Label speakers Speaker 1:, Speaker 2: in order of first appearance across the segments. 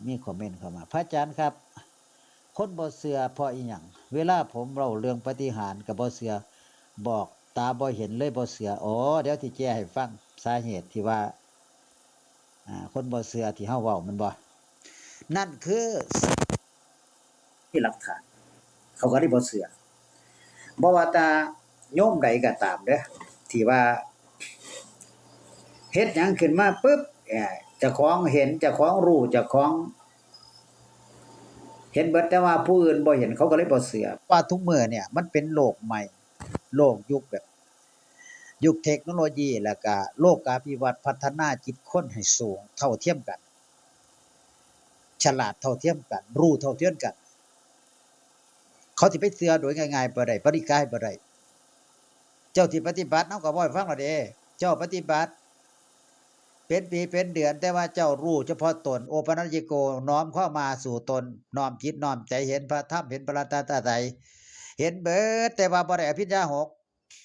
Speaker 1: มีคอมเมนต์เข้ามาพระอาจารย์ครับคนบ่เชื่อเพราะอีหยังเวลาผมเล่าเรื่องปาฏิหาริย์ก็บ่เชื่อบอกตาบ่เห็นเลยบ่เชื่ออ๋อเดี๋ยวสิแจ้ให้ฟังสาเหตุที่ว่าคนบ่เชื่อที่เฮาเว้ามันบ่นั่นคือที่หลักฐานเขาก็เลยบ่เชื่อบ่ว่าแต่โยมใดก็ตามเด้อที่ว่าเฮ็ดหยังขึ้นมาปึ๊บเจ้าของเห็นเจ้าของรู้เจ้าของเห็นเบิดแต่ว่าผู้อื่นบ่เห็นเขาก็เลยบ่เชื่อว่าทุกมื้อเนี่ยมันเป็นโลกใหม่โลกยุคแบบยุคเทคโนโลยีแล้วก็โลกาภิวัตน์พัฒนาจิตคนให้สูงเท่าเทียมกันฉลาดเท่าเทียมกันรู้เท่าเทียมกันเขาสิไปเชื่อโดยง่ายๆบ่ได้ปริกายบ่ได้เจ้าที่ปฏิบัติเฮาก็บ่ให้ฟังแล้วเด้เจ้าปฏิบัติเป็นปีเป็นเดือนแต่ว่าเจ้ารู้เฉพาะตนโอปัญญิโกน้อมเข้ามาสู่ตนน้อมจิตน้อมใจเห็นพระธรรมเห็นพระรัตนตรัยเห็นเบิดแต่ว่าบ่ได้อภิญญา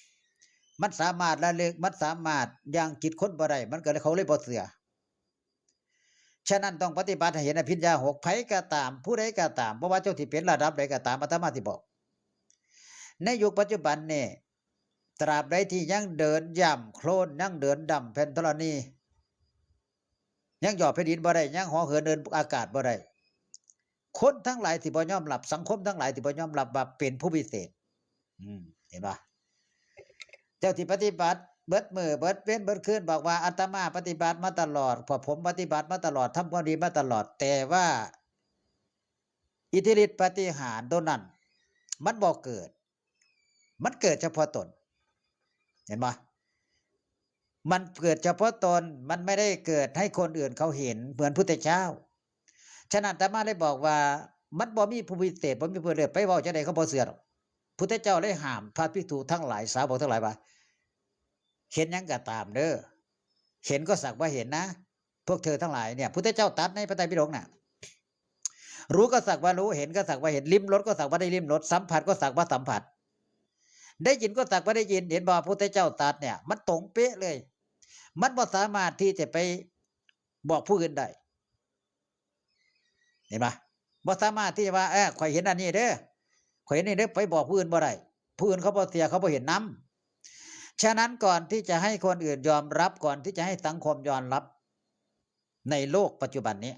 Speaker 1: 6มันสามารถระลึกมันสามารถยังจิตคนบ่ได้มันก็เลยเขาเลยบ่เชื่อฉะนั้นต้องปฏิบัติให้เห็นอภิญญา6ไผก็ตามผู้ใดก็ตามบ่ว่าเจ้าที่เป็นระดับใดก็ตามอาตมาสิบอกในยุคปัจจุบันนี่ตราบใดที่ยังเดินย่ำโคลนยังเดินดำแผ่นธรณียังหยอดแผ่นดินบ่ได้ยังเหาะเหินเดินอากาศบ่ได้คนทั้งหลายที่บ่ยอมรับสังคมทั้งหลายที่บ่ยอมรับว่าเป็นผู้พิเศษเห็นบ่เจ้าที่ปฏิบัติเบิดมื้อเบิดเว้นเบิดคืนบอกว่าอาตมาปฏิบัติมาตลอดพวกผมปฏิบัติมาตลอดทำความดีมาตลอดแต่ว่าอิทธิฤทธิปาฏิหาริย์ตัวนั้นมันบ่เกิดมันเกิดเฉพาะตนเห็นบ่มันเกิดเฉพาะตนมันไม่ได้เกิดให้คนอื่นเขาเห็นเหมือนพุทธเจ้าฉะนั้นอาตมาเลยบอกว่ามันบ่มีผู้พิเศษบ่มีผู้เลิศไปเว้าจังได๋เขาบ่เชื่อดอกพุทธเจ้าเลยห้ามพระภิกษุทั้งหลายสาวกทั้งหลายว่าเห็นหยังก็ตามเด้อเห็นก็สักว่าเห็นนะพวกเธอทั้งหลายเนี่ยพุทธเจ้าตรัสในพระไตรปิฎกน่ะรู้ก็สักว่ารู้เห็นก็สักว่าเห็นลิ้มรสก็สักว่าได้ลิ้มรสสัมผัสก็สักว่าสัมผัสได้ยินก็สักว่าได้ยินเห็นบ่พุทธเจ้าตรัสเนี่ยมันตรงเป๊ะเลยมันบ่สามารถที่จะไปบอกผู้อื่นได้เห็นป่ะบ่สามารถที่จะว่าข่อยเห็นอันนี้เด้อข่อยเห็นนี่เด้อไปบอกผู้อื่นบ่ได้ผู้อื่นเขาบ่เสียเขาบ่เห็นนำฉะนั้นก่อนที่จะให้คนอื่นยอมรับก่อนที่จะให้สังคมยอมรับในโลกปัจจุบันนี้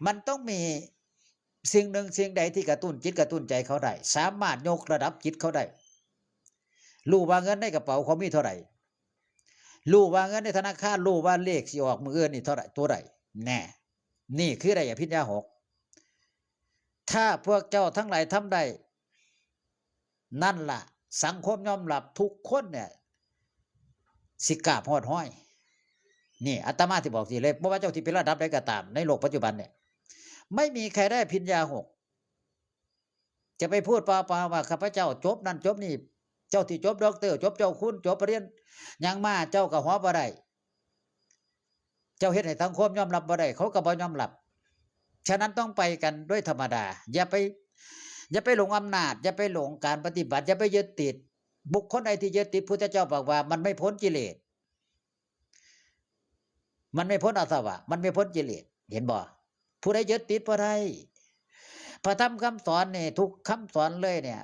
Speaker 1: มันต้องมีสิ่งหนึ่งสิ่งใดที่กระตุ้นจิตกระตุ้นใจเขาได้สามารถยกระดับจิตเขาได้รู้ว่าเงินในกระเป๋าเขามีเท่าไหร่รู้ว่าเงินในธนาคารรู้ว่าเลขสิออกมื้ออื่นนี่เท่าไหร่ตัวใดแน่นี่คือได้อภิญญา6ถ้าพวกเจ้าทั้งหลายทำได้นั่นล่ะสังคมยอมรับทุกคนเนี่ยสิกราบฮอดห้อยนี่อาตมาสิบอกสิเลยบ่ว่าเจ้าที่เป็นระดับใดก็ตามในโลกปัจจุบันเนี่ยไม่มีใครได้อภิญญา6จะไปพูดเปล่าๆว่าข้าพเจ้าจบนั่นจบนี่เจ้าที่จบด็อกเตอร์จบเจ้าคุณจบปริญญายังมาเจ้าก็ฮอบ่ได้เจ้าเฮ็ดให้สังคมยอมรับบ่ได้เขาก็บ่ยอมรับฉะนั้นต้องไปกันด้วยธรรมดาอย่าไปหลงอำนาจอย่าไปหลงการปฏิบัติอย่าไปยึดติดบุคคลใดที่ยึดติดพุทธเจ้าบอกว่ามันไม่พ้นกิเลสมันไม่พ้นอาสวะมันไม่พ้นกิเลสเห็นบ่ผู้ใดยึดติดบ่ได้พระธรรมคำสอนนี่ทุกคำสอนเลยเนี่ย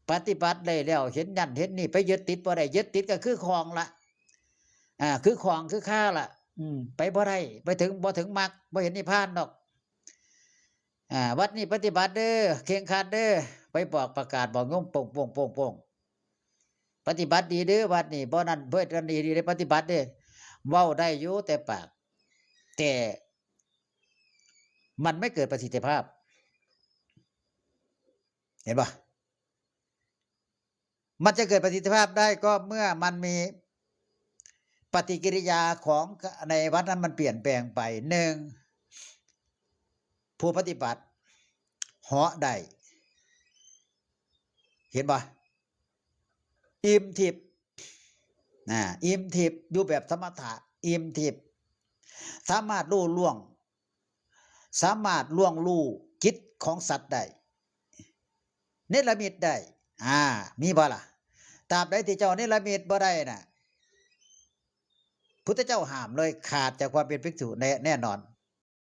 Speaker 1: ปฏิบัติได้แล้วเห็นนั่นเห็นนี่ไปยึดติดบ่ได้ยึดติดก็คือของละคือของคือค่าละไปบ่ได้ไปถึงบ่ถึงมรรคบ่เห็นนิพพานดอกวัดนี้ปฏิบัติเด้อเข่งขันเด้อไปบอกประกาศบอกงมโป่งปฏิบัติดีเด้อวัดนี้บ่นั่นเพิ่นกันดีได้ปฏิบัติเด้อเว้าได้อยู่แต่ปากแต่มันไม่เกิดประสิทธิภาพเห็นป่ะมันจะเกิดประสิทธิภาพได้ก็เมื่อมันมีปฏิกิริยาของในวัดนั้นมันเปลี่ยนแปลงไป1ผู้ปฏิบัติเหาะได้เห็นป่ะอิ่มทิพย์อิ่มทิพย์อยู่แบบสมถะอิ่มทิพย์สามารถรู้ล่วงรู้จิตของสัตว์ได้เนรมิตได้มีบ่ล่ะตราบใดที่เจ้าเนรมิตบ่ได้น่ะพุทธเจ้าห้ามเลยขาดจากความเป็นภิกษุแน่นอน